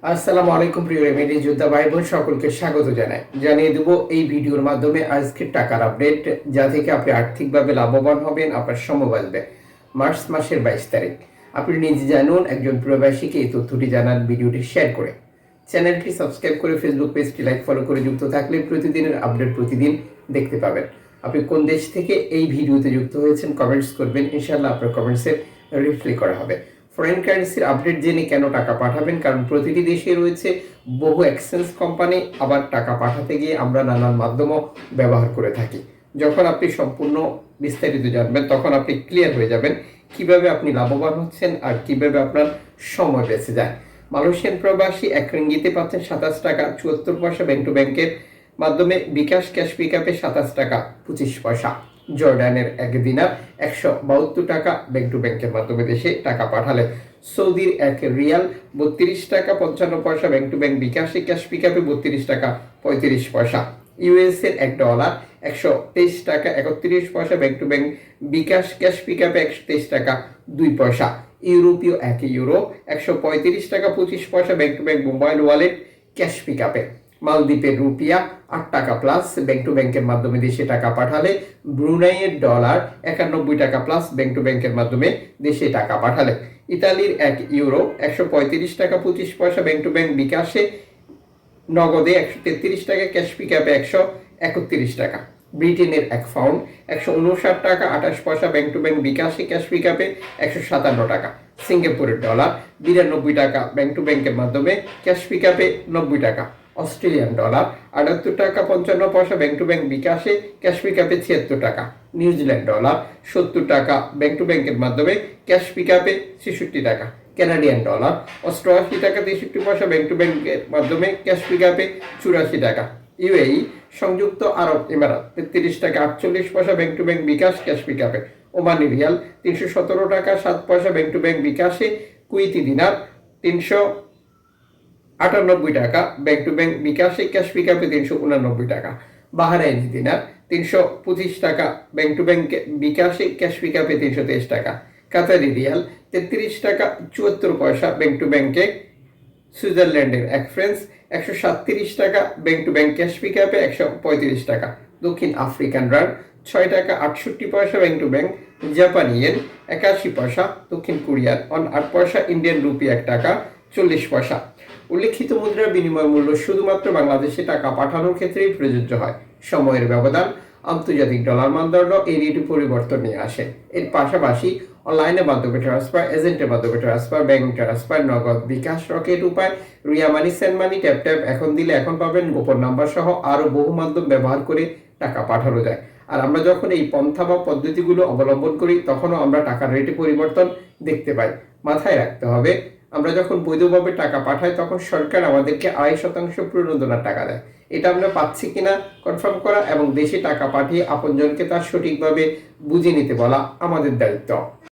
আসসালামু আলাইকুম প্রিয় রেমিডি যোদ্ধা ভাই বোন সকলকে স্বাগত জানিয়ে দেব এই ভিডিওর মাধ্যমে আজকের টাকার আপডেট, যা থেকে আপনি আর্থিকভাবে লাভবান হবেন, আপনার সময় বাঁচবে। মার্চ মাসের 22 তারিখ। আপনি নিজে জানুন, একজন প্রবাসীকে এই তথ্যটি জানান ভিডিওটি শেয়ার করে। চ্যানেলটি সাবস্ক্রাইব করে ফেসবুক পেজটি লাইক ফলো করে যুক্ত থাকলে প্রতিদিনের আপডেট প্রতিদিন দেখতে পাবেন। আপনি কোন দেশ থেকে এই ভিডিওতে যুক্ত হয়েছেন কমেন্টস করবেন, ইনশাআল্লাহ আপনার কমেন্টসের রিপ্লাই করা হবে। ফরেন কারেন্সির আপডেট জেনে কেন টাকা পাঠাবেন, কারণ প্রতিটি দেশে রয়েছে বহু এক্সচেঞ্জ কোম্পানি, আবার টাকা পাঠাতে গিয়ে আমরা নানান মাধ্যমও ব্যবহার করে থাকি। যখন আপনি সম্পূর্ণ বিস্তারিত জানবেন তখন আপনি ক্লিয়ার হয়ে যাবেন কিভাবে আপনি লাভবান হচ্ছেন আর কিভাবে আপনার সময় বেঁচে যায়। মালয়েশিয়ান প্রবাসী 1 রিঙ্গিতে পাচ্ছেন 27 টাকা 74 পয়সা ব্যাংক টু ব্যাংকের মাধ্যমে। বিকাশ ক্যাশ পিকআপে 27 টাকা 25 পয়সা। জর্ডানের 1 দিনার 172 টাকা ব্যাংক টু ব্যাংকের মাধ্যমে দেশে টাকা পাঠালে। সৌদির 1 রিয়াল 32 টাকা 55 পয়সা ব্যাংক টু ব্যাংক বিকাশে ক্যাশ পিকআপে 32 টাকা 35 পয়সা। ইউএস এর $1 123 টাকা 31 পয়সা bank to bank bKash cash পিকআপে 123 টাকা 2 পয়সা। ইউরোপীয় 1 ইউরো 135 টাকা 25 পয়সা bank to bank mobile wallet cash পিকআপে। মালদ্বীপের রুপিয়া 8 টাকা প্লাস ব্যাংক টু ব্যাংকের মাধ্যমে দেশে টাকা পাঠালে। ব্রুনাইয়ের ডলার 91 টাকা প্লাস ব্যাংক টু ব্যাংকের মাধ্যমে দেশে টাকা পাঠালে। ইতালির 1 ইউরো 135 টাকা 25 পয়সা ব্যাংক টু ব্যাংক বিকাশে, নগদে 133 টাকা ক্যাশ পিকআপে 131 টাকা। ব্রিটেনের 1 পাউন্ড 159 টাকা 28 পয়সা ব্যাংক টু ব্যাংক বিকাশে ক্যাশ পিকআপে 157 টাকা। সিঙ্গাপুরের ডলার 92 টাকা ব্যাংক টু ব্যাংকের মাধ্যমে ক্যাশ পিকআপে 90 টাকা। অস্ট্রেলিয়ান ডলার 78 টাকা 55 পয়সা ব্যাংক টু ব্যাংক বিকাশে ক্যাশ পিকআপে 76 টাকা। নিউজিল্যান্ড ডলার 70 টাকা ব্যাংক টু ব্যাংকের মাধ্যমে ক্যাশ পিকআপে 66 টাকা। কানাডিয়ান ডলার 88 টাকা 63 পয়সা ব্যাংক টু ব্যাংকের মাধ্যমে ক্যাশ পিকআপে 84 টাকা। ইউএই সংযুক্ত আরব এমিরাত 33 টাকা 48 পয়সা bank to bank bKash cash পিকআপে। ওমানি রিয়াল 317 টাকা 7 পয়সা ব্যাংক টু ব্যাংক বিকাশে। কুয়েতি দিনার 398 টাকা ব্যাংক টু ব্যাংক বিকাশে ক্যাশ পিকআপে 389 টাকা। বাহরাইনি দিনার 325 টাকা ব্যাংক টু ব্যাংক বিকাশে ক্যাশ পিকআপে 323 টাকা। কাতারি রিয়াল 33 টাকা 74 পয়সা ব্যাংক টু ব্যাংকে। সুইজারল্যান্ডের 1 ফ্রান্স 137 টাকা ব্যাংক টু ব্যাংক ক্যাশ পিকআপে 135 টাকা। দক্ষিণ আফ্রিকান রান্ড 6 টাকা 68 পয়সা ব্যাংক টু ব্যাংক। জাপানি ইয়েন 81 পয়সা। দক্ষিণ কোরিয়ার 8 পয়সা। ইন্ডিয়ান রুপি 1 টাকা 40 পয়সা। উল্লেখিত মুদ্রার বিনিময় মূল্য শুধুমাত্র বাংলাদেশে টাকা পাঠানোর ক্ষেত্রেই প্রযোজ্য হয়। সময়ের ব্যবধান, আন্তর্জাতিক ডলার মানদণ্ড এই রেটে পরিবর্তন নিয়ে আসে। এর পাশাপাশি অনলাইনের মাধ্যমে ট্রান্সফার, এজেন্টের মাধ্যমে ট্রান্সফার, ব্যাংক ট্রান্সফার, নগদ, বিকাশ, রকেট উপায়, রিয়া মানি, সেন্ড মানি, ট্যাপ ট্যাপ, এখন দিলে এখন পাবেন, গোপন নাম্বার সহ আরও বহু মাধ্যম ব্যবহার করে টাকা পাঠানো যায়। আর আমরা যখন এই পন্থা বা পদ্ধতিগুলো অবলম্বন করি তখনও আমরা টাকার রেটে পরিবর্তন দেখতে পাই। মাথায় রাখতে হবে, আমরা যখন বৈধভাবে টাকা পাঠাই তখন সরকার আমাদেরকে 2.5% প্রণোদনার টাকা দেয়। এটা আমরা পাচ্ছি কিনা কনফার্ম করা এবং দেশে টাকা পাঠিয়ে আপনজনকে তার সঠিকভাবে বুঝে নিতে বলা আমাদের দায়িত্ব।